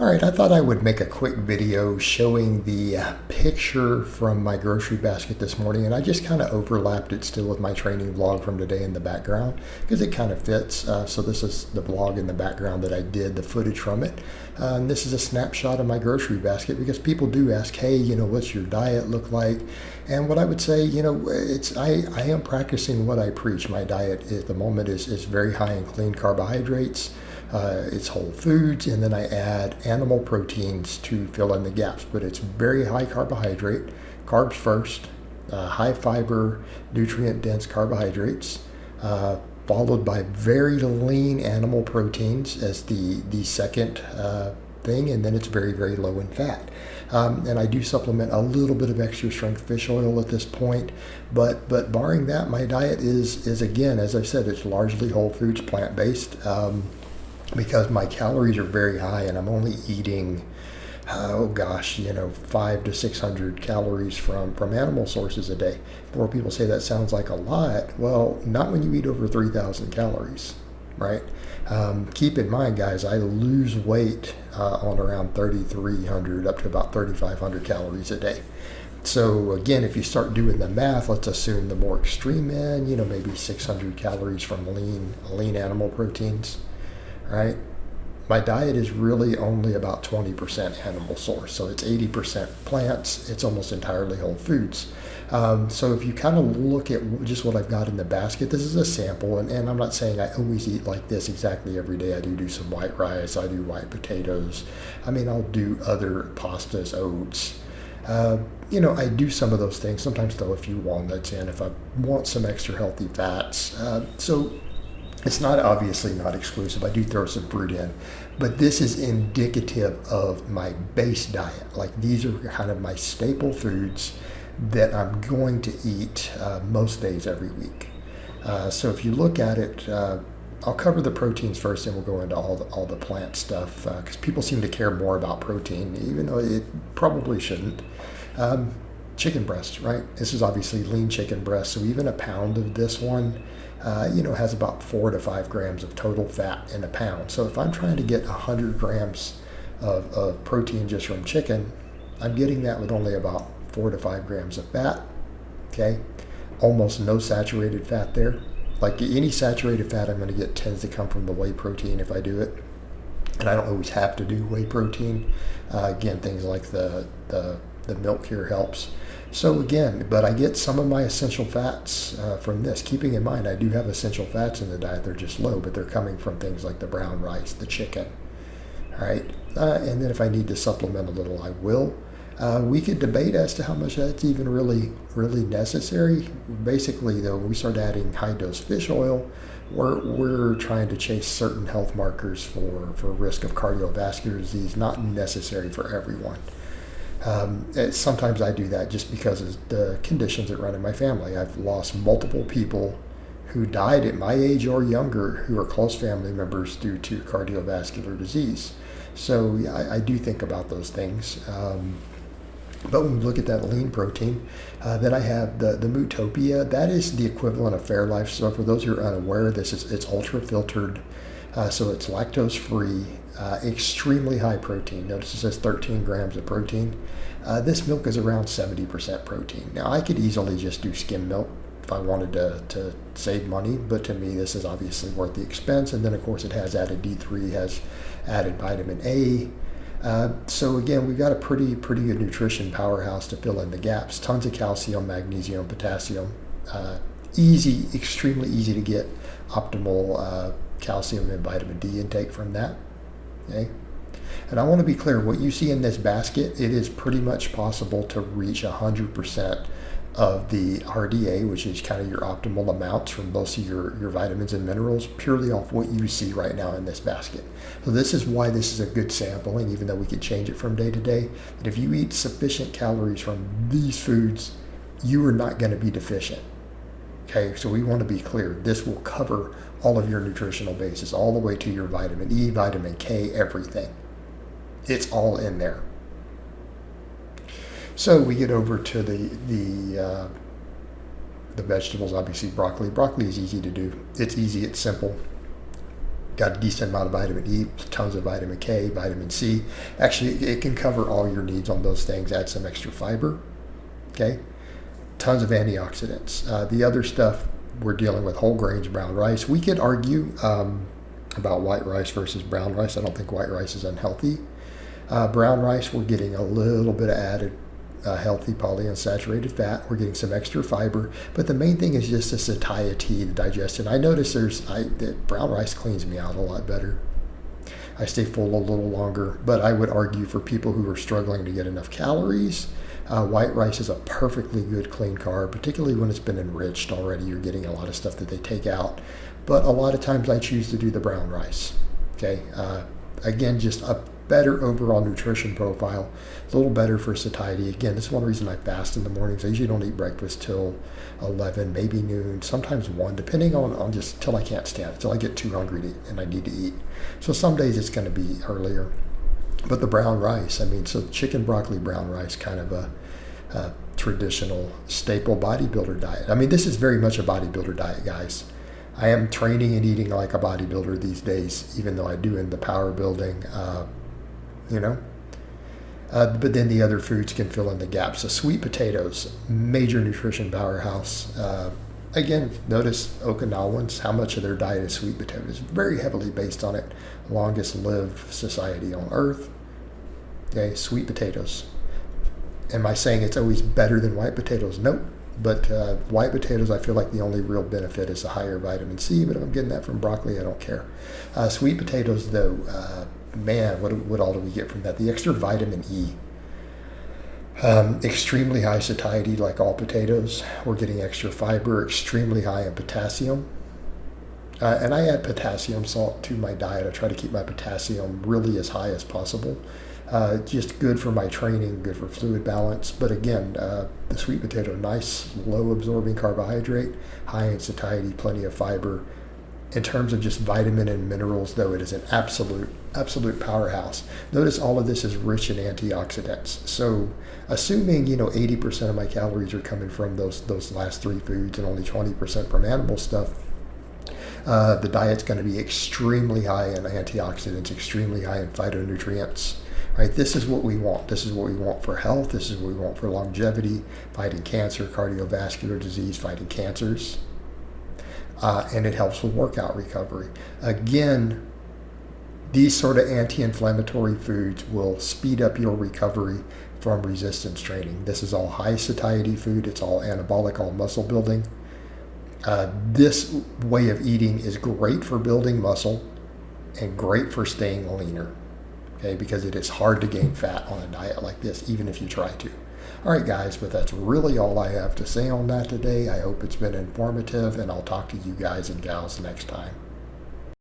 All right, I thought I would make a quick video showing the picture from my grocery basket this morning, and I just kind of overlapped it still with my training vlog from today in the background because it kind of fits. So this is the vlog in the background that I did, the footage from it. And this is a snapshot of my grocery basket because people do ask, hey, what's your diet look like? And what I would say, I am practicing what I preach. My diet at the moment is very high in clean carbohydrates. It's whole foods, and then I add animal proteins to fill in the gaps. But it's very high carbohydrate, carbs first, high fiber, nutrient dense carbohydrates, followed by very lean animal proteins as the second thing, and then it's very, very low in fat. And I do supplement a little bit of extra strength fish oil at this point, but barring that, my diet is again, as I said, it's largely whole foods, plant based. Because my calories are very high and I'm only eating, 500 to 600 calories from animal sources a day. More people say that sounds like a lot. Well, not when you eat over 3,000 calories, right? Keep in mind, guys, I lose weight on around 3,300 up to about 3,500 calories a day. So again, if you start doing the math, let's assume the more extreme end, maybe 600 calories from lean animal proteins. Right? My diet is really only about 20% animal source. So it's 80% plants. It's almost entirely whole foods. So if you kind of look at just what I've got in the basket, this is a sample. And I'm not saying I always eat like this exactly every day. I do some white rice. I do white potatoes. I'll do other pastas, oats. I do some of those things. Sometimes throw a few walnuts in if I want some extra healthy fats. So it's obviously not exclusive. I do throw some fruit in, but this is indicative of my base diet. Like these are kind of my staple foods that I'm going to eat most days every week. So if you look at it, I'll cover the proteins first, and we'll go into all the plant stuff because people seem to care more about protein, even though it probably shouldn't. Chicken breast, right? This is obviously lean chicken breast, so even a pound of this one has about 4 to 5 grams of total fat in a pound. So if I'm trying to get 100 grams of protein just from chicken, I'm getting that with only about 4 to 5 grams of fat. Okay, almost no saturated fat there. Like any saturated fat I'm going to get tends to come from the whey protein if I do it, and I don't always have to do whey protein. Again, things like the milk here helps. So again, but I get some of my essential fats from this. Keeping in mind, I do have essential fats in the diet. They're just low, but they're coming from things like the brown rice, the chicken. All right, and then if I need to supplement a little, I will. We could debate as to how much that's even really necessary. Basically, though, when we start adding high-dose fish oil, we're trying to chase certain health markers for risk of cardiovascular disease, not necessary for everyone. Sometimes I do that just because of the conditions that run in my family. I've lost multiple people who died at my age or younger who are close family members due to cardiovascular disease. So I do think about those things. But when we look at that lean protein, then I have the Mootopia. That is the equivalent of Fairlife. So for those who are unaware, it's ultra filtered. So it's lactose free, extremely high protein. Notice it says 13 grams of protein. This milk is around 70% protein. Now I could easily just do skim milk if I wanted to save money, but to me this is obviously worth the expense. And then of course it has added D3, has added vitamin A. So again, we've got a pretty good nutrition powerhouse to fill in the gaps. Tons of calcium, magnesium, potassium. Extremely easy to get optimal calcium and vitamin D intake from that. Okay, and I want to be clear, what you see in this basket, it is pretty much possible to reach 100% of the RDA, which is kind of your optimal amounts from most of your vitamins and minerals, purely off what you see right now in this basket. So this is why this is a good sampling, even though we could change it from day to day. But if you eat sufficient calories from these foods, you are not going to be deficient. Okay, so we want to be clear. This will cover all of your nutritional bases, all the way to your vitamin E, vitamin K, everything. It's all in there. So we get over to the vegetables. Obviously, broccoli. Broccoli is easy to do. It's easy. It's simple. got a decent amount of vitamin E, tons of vitamin K, vitamin C. Actually, it can cover all your needs on those things. Add some extra fiber, okay? Tons of antioxidants. The other stuff, we're dealing with whole grains, brown rice. We could argue about white rice versus brown rice. I don't think white rice is unhealthy. Brown rice, we're getting a little bit of added healthy polyunsaturated fat. We're getting some extra fiber, but the main thing is just the satiety, the digestion. I notice that brown rice cleans me out a lot better. I stay full a little longer, but I would argue for people who are struggling to get enough calories, white rice is a perfectly good clean carb, particularly when it's been enriched already. You're getting a lot of stuff that they take out, but a lot of times I choose to do the brown rice. Okay, again, just a better overall nutrition profile, a little better for satiety. Again, this is one reason I fast in the mornings. I usually don't eat breakfast till 11, maybe noon, sometimes 1, depending on just till I can't stand it, till I get too hungry and I need to eat. So some days it's going to be earlier. But the brown rice, I mean, so chicken, broccoli, brown rice, kind of a traditional staple bodybuilder diet. I mean, this is very much a bodybuilder diet, guys. I am training and eating like a bodybuilder these days, even though I do in the power building, but then the other foods can fill in the gaps. So sweet potatoes, major nutrition powerhouse. Again, notice Okinawans, how much of their diet is sweet potatoes. Very heavily based on it. Longest lived society on earth. Okay, sweet potatoes. Am I saying it's always better than white potatoes? Nope. But white potatoes, I feel like the only real benefit is the higher vitamin C, but if I'm getting that from broccoli, I don't care. Sweet potatoes, though, man, what all do we get from that? The extra vitamin E. Extremely high satiety, like all potatoes. We're getting extra fiber, extremely high in potassium. And I add potassium salt to my diet. I try to keep my potassium really as high as possible. Just good for my training, good for fluid balance. But again, the sweet potato, nice, low absorbing carbohydrate, high in satiety, plenty of fiber. In terms of just vitamin and minerals, though, it is an absolute powerhouse. Notice all of this is rich in antioxidants. So assuming, 80% of my calories are coming from those last 3 foods and only 20% from animal stuff, the diet's going to be extremely high in antioxidants, extremely high in phytonutrients. Right? This is what we want. This is what we want for health. This is what we want for longevity, fighting cancer, cardiovascular disease, fighting cancers. And it helps with workout recovery. Again, these sort of anti-inflammatory foods will speed up your recovery from resistance training. This is all high satiety food. It's all anabolic, all muscle building. This way of eating is great for building muscle and great for staying leaner. Okay, because it is hard to gain fat on a diet like this, even if you try to. All right, guys, but that's really all I have to say on that today. I hope it's been informative, and I'll talk to you guys and gals next time.